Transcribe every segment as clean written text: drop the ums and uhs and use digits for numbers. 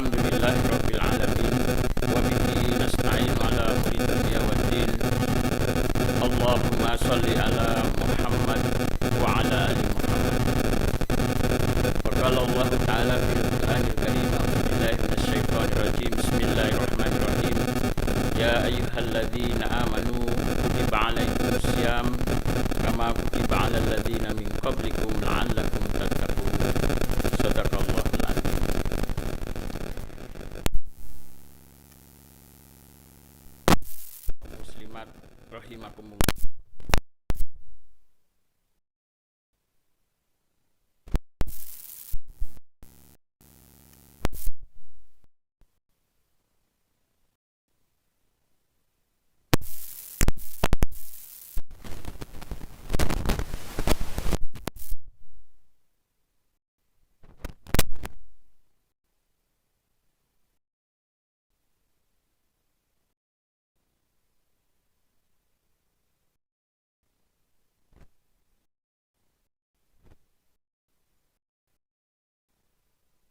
Alhamdulillahirabbil alamin wa bihi nasta'inu ala umuri dunya waddin. Allahumma shalli ala Muhammad wa ala ali Muhammad. Wa qala Allah ta'ala fil Qur'anil Karim, a'udzu billahi minasyaitonir rajim. Bismillahirrahmanirrahim. Ya ayyuhalladzina amanu kutiba 'alaikumusiyam kama kutiba 'alal ladzina min qablikum la'allakum tattaqun. Shadaqallahul adzim. Muslimat rahimakumullah.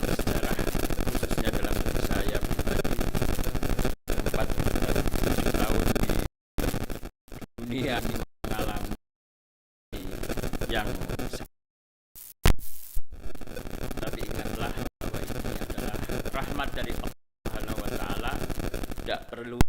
Sejarah khususnya dalam diri saya pribadi, 47 tahun di dunia ini mengalami yang tapi ingatlah bahwa ini adalah rahmat dari Allah Subhanahu wa taala. Tidak perlu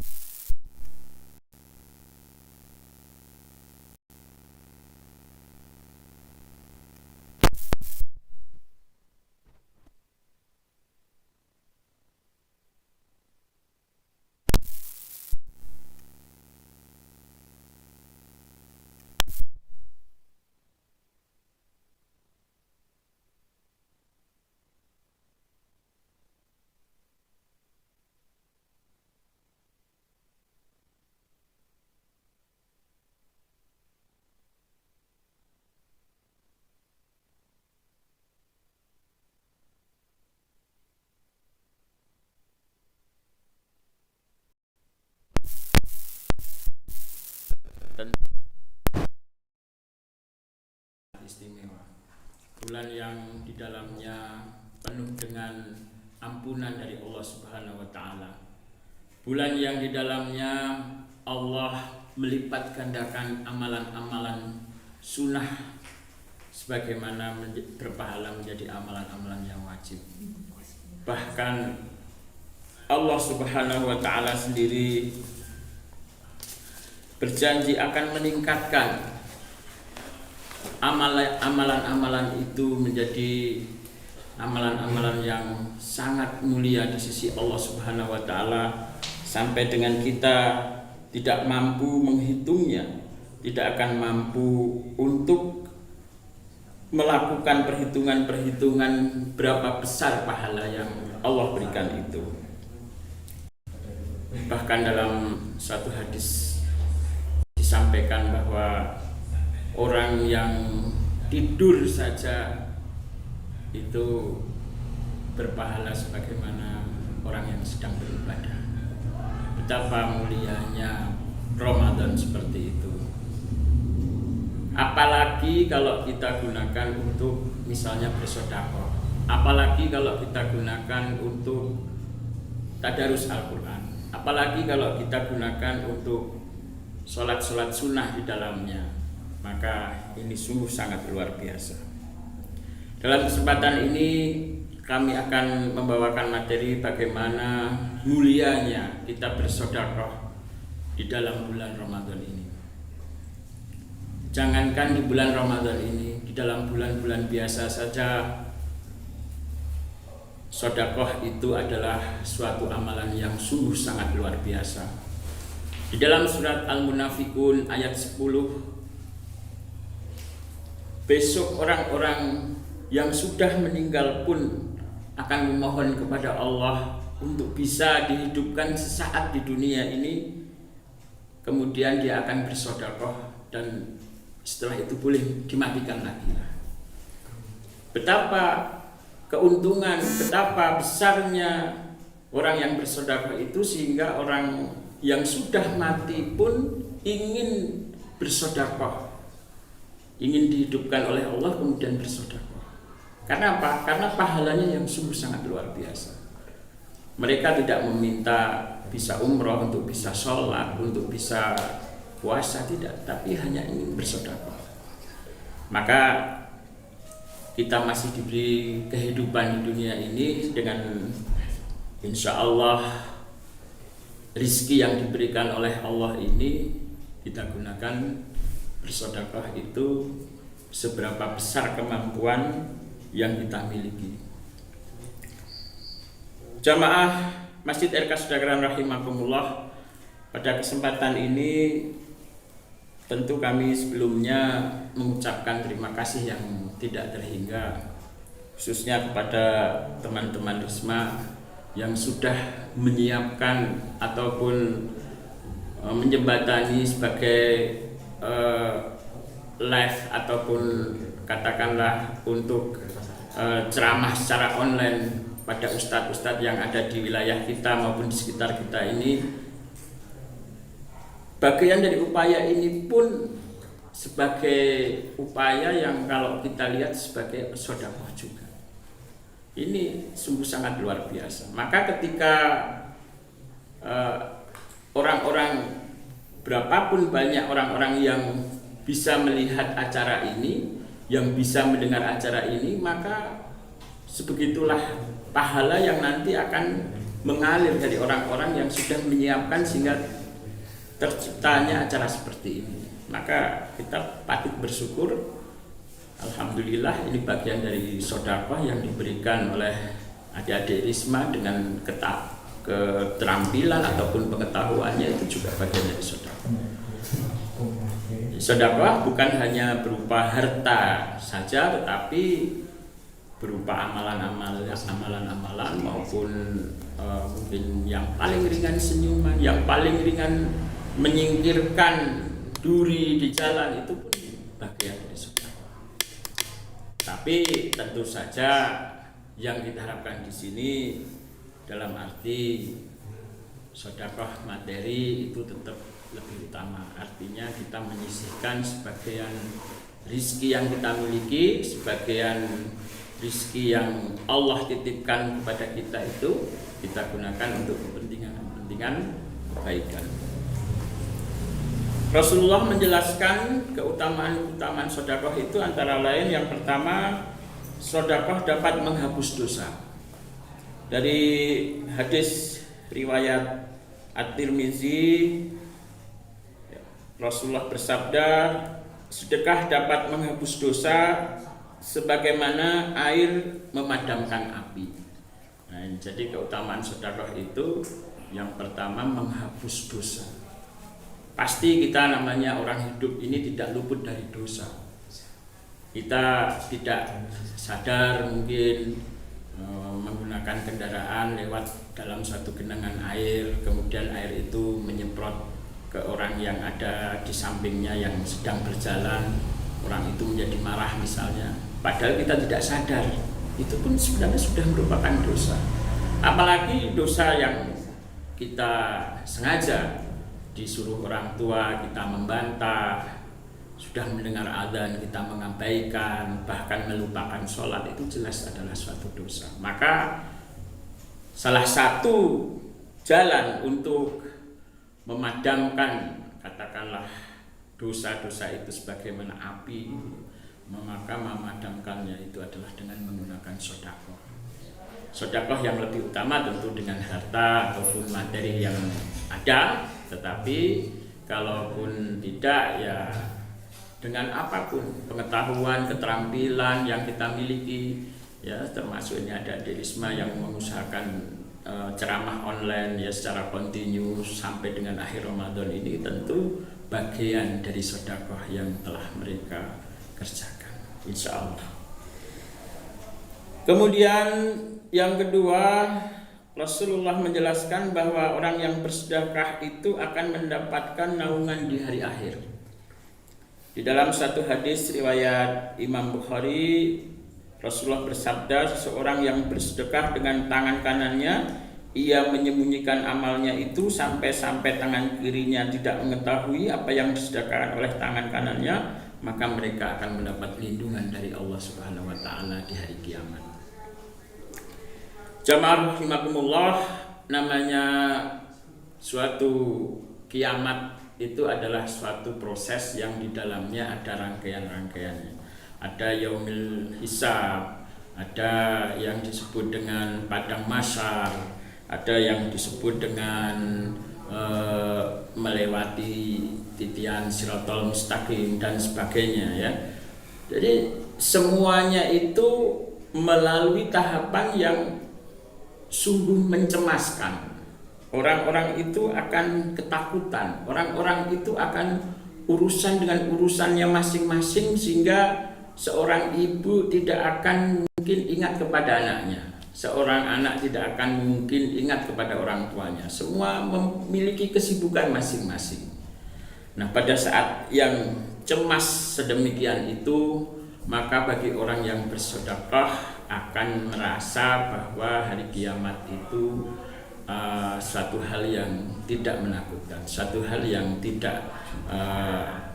istimewa, bulan yang di dalamnya penuh dengan ampunan dari Allah Subhanahu wa taala, bulan yang di dalamnya Allah melipat gandakan amalan-amalan sunnah sebagaimana berpahala menjadi amalan-amalan yang wajib. Bahkan Allah Subhanahu wa taala sendiri berjanji akan meningkatkan amalan-amalan itu menjadi amalan-amalan yang sangat mulia di sisi Allah Subhanahu wa taala, sampai dengan kita tidak mampu menghitungnya, tidak akan mampu untuk melakukan perhitungan-perhitungan berapa besar pahala yang Allah berikan itu. Bahkan dalam satu hadis disampaikan bahwa orang yang tidur saja itu berpahala sebagaimana orang yang sedang beribadah. Betapa mulianya Ramadan seperti itu. Apalagi kalau kita gunakan untuk misalnya bersedekah, apalagi kalau kita gunakan untuk tadarus Al-Quran, apalagi kalau kita gunakan untuk sholat-sholat sunnah di dalamnya, maka ini sungguh sangat luar biasa. Dalam kesempatan ini kami akan membawakan materi bagaimana mulianya kita bersedekah di dalam bulan Ramadan ini. Jangankan di bulan Ramadan ini, di dalam bulan-bulan biasa saja sedekah itu adalah suatu amalan yang sungguh sangat luar biasa. Di dalam surat Al-Munafikun ayat 10, besok orang-orang yang sudah meninggal pun akan memohon kepada Allah untuk bisa dihidupkan sesaat di dunia ini, kemudian dia akan bersedekah dan setelah itu boleh dimatikan lagi. Betapa keuntungan, betapa besarnya orang yang bersedekah itu, sehingga orang yang sudah mati pun ingin bersedekah, ingin dihidupkan oleh Allah kemudian bersedekah. Karena apa? Karena pahalanya yang sungguh sangat luar biasa. Mereka tidak meminta bisa umroh, untuk bisa sholat, untuk bisa puasa, tidak, tapi hanya ingin bersedekah. Maka kita masih diberi kehidupan di dunia ini dengan insya Allah rizki yang diberikan oleh Allah ini kita gunakan bersedekah itu seberapa besar kemampuan yang kita miliki. Jamaah Masjid RK Sedageran rahimakumullah, pada kesempatan ini tentu kami sebelumnya mengucapkan terima kasih yang tidak terhingga, khususnya kepada teman-teman Risma yang sudah menyiapkan ataupun menjembatani sebagai live ataupun katakanlah untuk ceramah secara online pada ustadz-ustadz yang ada di wilayah kita maupun di sekitar kita ini. Bagian dari upaya ini pun sebagai upaya yang kalau kita lihat sebagai sedekah juga. Ini sungguh sangat luar biasa. Maka ketika orang-orang, berapapun banyak orang-orang yang bisa melihat acara ini, yang bisa mendengar acara ini, maka sebegitulah pahala yang nanti akan mengalir dari orang-orang yang sudah menyiapkan sehingga terciptanya acara seperti ini. Maka kita patut bersyukur, alhamdulillah ini bagian dari sedekah yang diberikan oleh adik-adik Risma dengan keterampilan ataupun pengetahuannya, itu juga bagian dari sedekah. Sedekah bukan hanya berupa harta saja, tetapi berupa amalan-amalan maupun mungkin yang paling ringan senyuman, yang paling ringan menyingkirkan duri di jalan, itu pun bagian dari sedekah. Tapi tentu saja yang kita harapkan di sini dalam arti sedekah materi itu tetap lebih utama. Artinya kita menyisihkan sebagian rizki yang kita miliki, sebagian rizki yang Allah titipkan kepada kita itu kita gunakan untuk kepentingan kebaikan. Rasulullah menjelaskan keutamaan sedekah itu antara lain, yang pertama, sedekah dapat menghapus dosa. Dari hadis riwayat At-Tirmizi, Rasulullah bersabda, sedekah dapat menghapus dosa sebagaimana air memadamkan api. Nah, jadi keutamaan sedekah itu yang pertama menghapus dosa. Pasti kita namanya orang hidup ini tidak luput dari dosa. Kita tidak sadar mungkin menggunakan kendaraan lewat dalam suatu genangan air, kemudian air itu menyemprot ke orang yang ada di sampingnya yang sedang berjalan, orang itu menjadi marah misalnya, padahal kita tidak sadar, itu pun sebenarnya sudah merupakan dosa. Apalagi dosa yang kita sengaja disuruh orang tua kita membantah, sudah mendengar adzan kita mengabaikan, bahkan melupakan sholat, itu jelas adalah suatu dosa. Maka salah satu jalan untuk memadamkan katakanlah dosa-dosa itu sebagaimana api, maka memadamkannya itu adalah dengan menggunakan sedekah. Sedekah yang lebih utama tentu dengan harta ataupun materi yang ada, tetapi kalaupun tidak ya dengan apapun pengetahuan, keterampilan yang kita miliki, ya termasuk ini ada Risma yang mengusahakan ceramah online ya secara kontinu sampai dengan akhir Ramadan ini, tentu bagian dari sedekah yang telah mereka kerjakan, insya Allah. Kemudian yang kedua, Rasulullah menjelaskan bahwa orang yang bersedekah itu akan mendapatkan naungan di hari akhir. Di dalam satu hadis riwayat Imam Bukhari, Rasulullah bersabda, seseorang yang bersedekah dengan tangan kanannya, ia menyembunyikan amalnya itu sampai-sampai tangan kirinya tidak mengetahui apa yang disedekahkan oleh tangan kanannya, maka mereka akan mendapat lindungan dari Allah Subhanahu wa taala di hari kiamat. Jamaah rahimakumullah, namanya suatu kiamat itu adalah suatu proses yang di dalamnya ada rangkaian-rangkaiannya. Ada yaumil hisab, ada yang disebut dengan padang mahsyar, ada yang disebut dengan melewati titian siratal mustaqim dan sebagainya ya. Jadi semuanya itu melalui tahapan yang sungguh mencemaskan. Orang-orang itu akan ketakutan, orang-orang itu akan urusan dengan urusannya masing-masing, sehingga seorang ibu tidak akan mungkin ingat kepada anaknya, seorang anak tidak akan mungkin ingat kepada orang tuanya. Semua memiliki kesibukan masing-masing. Nah, pada saat yang cemas sedemikian itu, maka bagi orang yang bersedekah akan merasa bahwa hari kiamat itu suatu hal yang tidak menakutkan, suatu hal yang tidak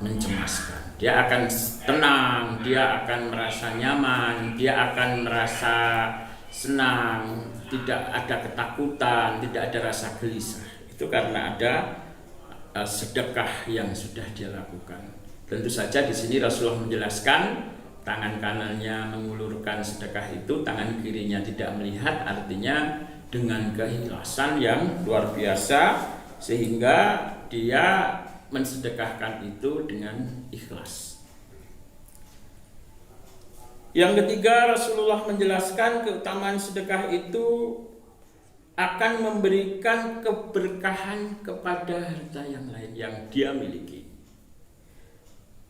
mencemaskan. Dia akan tenang, dia akan merasa nyaman, dia akan merasa senang, tidak ada ketakutan, tidak ada rasa gelisah. Itu karena ada sedekah yang sudah dia lakukan. Tentu saja di sini Rasulullah menjelaskan tangan kanannya mengulurkan sedekah itu, tangan kirinya tidak melihat, artinya dengan keikhlasan yang luar biasa, sehingga dia mensedekahkan itu dengan ikhlas. Yang ketiga, Rasulullah menjelaskan keutamaan sedekah itu akan memberikan keberkahan kepada harta yang lain yang dia miliki.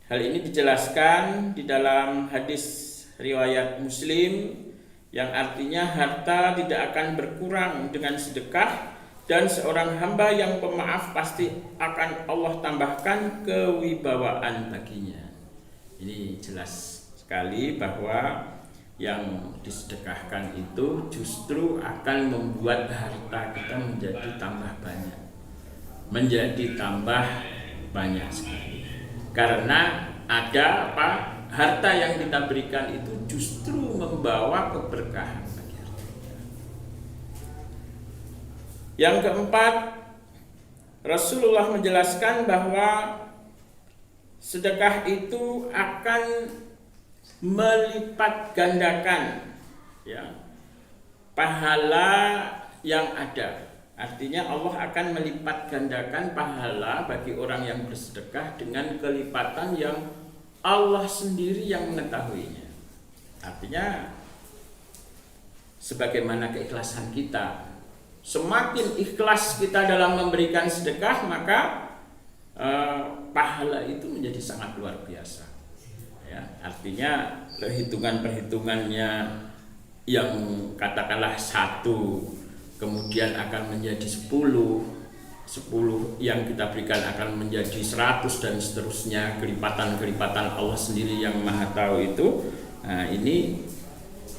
Hal ini dijelaskan di dalam hadis riwayat Muslim, yang artinya harta tidak akan berkurang dengan sedekah, dan seorang hamba yang pemaaf pasti akan Allah tambahkan kewibawaan baginya. Ini jelas sekali bahwa yang disedekahkan itu justru akan membuat harta kita menjadi tambah banyak, menjadi tambah banyak sekali. Karena ada apa? Harta yang kita berikan itu justru membawa keberkahan bagi harta kita. Yang keempat, Rasulullah menjelaskan bahwa sedekah itu akan melipat gandakan ya, pahala yang ada. Artinya Allah akan melipat gandakan pahala bagi orang yang bersedekah dengan kelipatan yang Allah sendiri yang mengetahuinya. Artinya sebagaimana keikhlasan kita, semakin ikhlas kita dalam memberikan sedekah, maka pahala itu menjadi sangat luar biasa ya. Artinya perhitungannya yang katakanlah 1 kemudian akan menjadi 10 yang kita berikan akan menjadi 100 dan seterusnya, kelipatan-kelipatan Allah sendiri yang maha tahu itu. Nah, ini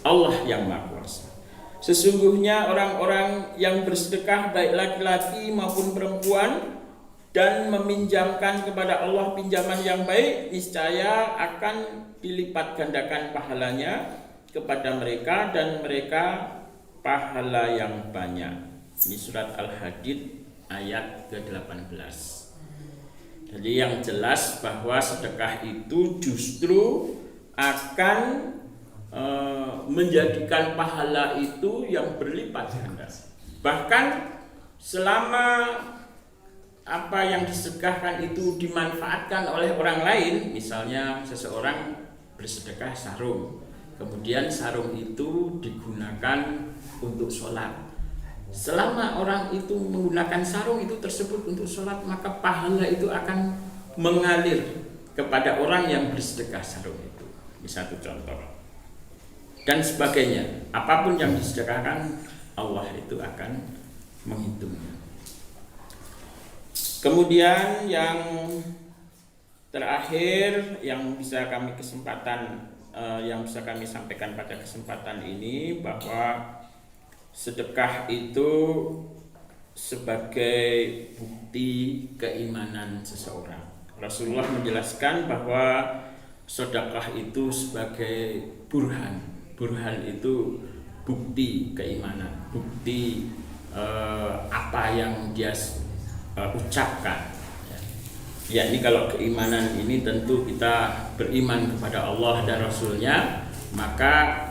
Allah yang maha kuasa. Sesungguhnya orang-orang yang bersedekah baik laki-laki maupun perempuan dan meminjamkan kepada Allah pinjaman yang baik, niscaya akan dilipat gandakan pahalanya kepada mereka dan mereka pahala yang banyak. Ini surat Al-Hadid ayat ke-18. Jadi yang jelas bahwa sedekah itu justru akan menjadikan pahala itu yang berlipat ganda. Bahkan selama apa yang disedekahkan itu dimanfaatkan oleh orang lain, misalnya seseorang bersedekah sarung, kemudian sarung itu digunakan untuk sholat. Selama orang itu menggunakan sarung itu tersebut untuk sholat, maka pahala itu akan mengalir kepada orang yang bersedekah sarung itu. Ini satu contoh. Dan sebagainya. Apapun yang disedekahkan, Allah itu akan menghitungnya. Kemudian yang terakhir yang bisa kami sampaikan pada kesempatan ini, bahwa sedekah itu sebagai bukti keimanan seseorang. Rasulullah menjelaskan bahwa sedekah itu sebagai burhan. Burhan itu bukti keimanan, bukti apa yang dia ucapkan. Ya, ini kalau keimanan ini tentu kita beriman kepada Allah dan Rasulnya, maka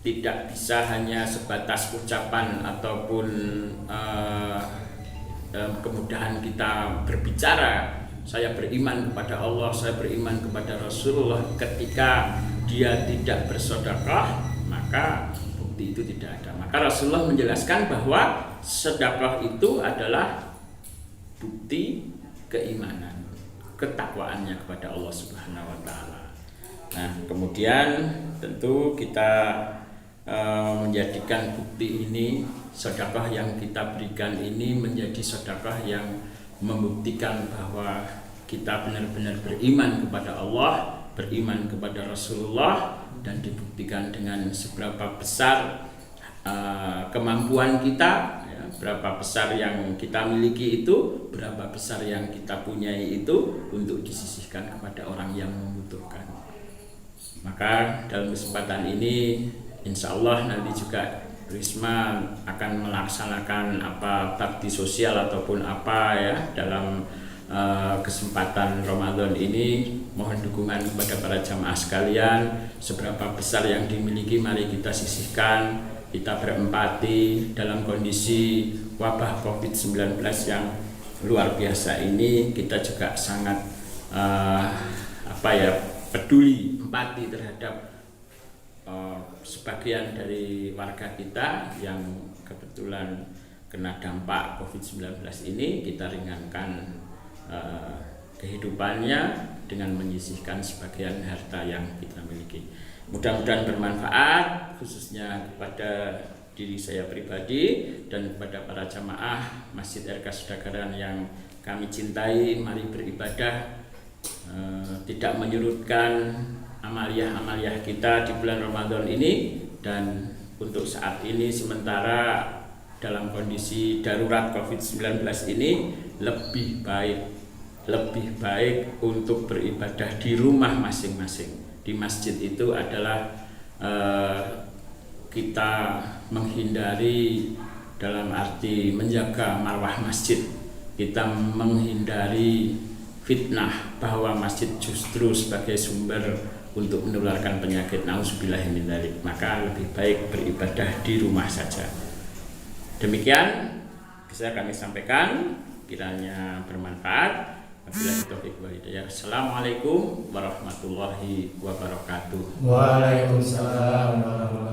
tidak bisa hanya sebatas ucapan ataupun kemudahan kita berbicara saya beriman kepada Allah, saya beriman kepada Rasulullah, ketika dia tidak bersedekah maka bukti itu tidak ada. Maka Rasulullah menjelaskan bahwa sedekah itu adalah bukti keimanan, ketakwaannya kepada Allah Subhanahu wa taala. Nah, kemudian tentu kita menjadikan bukti ini, sedekah yang kita berikan ini menjadi sedekah yang membuktikan bahwa kita benar-benar beriman kepada Allah, beriman kepada Rasulullah, dan dibuktikan dengan seberapa besar kemampuan kita, ya, berapa besar yang kita miliki itu, berapa besar yang kita punyai itu untuk disisihkan kepada orang yang membutuhkan. Maka dalam kesempatan ini insya Allah nanti juga Risma akan melaksanakan apa bakti sosial ataupun apa ya dalam kesempatan Ramadan ini. Mohon dukungan kepada para jamaah sekalian, seberapa besar yang dimiliki mari kita sisihkan, kita berempati dalam kondisi wabah COVID-19 yang luar biasa ini. Kita juga sangat peduli, empati terhadap sebagian dari warga kita yang kebetulan kena dampak COVID-19 ini. Kita ringankan kehidupannya dengan menyisihkan sebagian harta yang kita miliki. Mudah-mudahan bermanfaat khususnya kepada diri saya pribadi dan kepada para jamaah Masjid RK Sedagaran yang kami cintai. Mari beribadah, tidak menyurutkan amaliyah-amaliyah kita di bulan Ramadan ini. Dan untuk saat ini sementara dalam kondisi darurat COVID-19 ini lebih baik untuk beribadah di rumah masing-masing. Di masjid itu adalah kita menghindari, dalam arti menjaga marwah masjid, kita menghindari fitnah bahwa masjid justru sebagai sumber untuk menularkan penyakit. Nauzubillahi min dzalik. Maka lebih baik beribadah di rumah saja. Demikian bisa kami sampaikan, kiranya bermanfaat. Wabillahi taufiq wal hidayah. Assalamualaikum warahmatullahi wabarakatuh. Waalaikumsalam warahmatullahi wabarakatuh.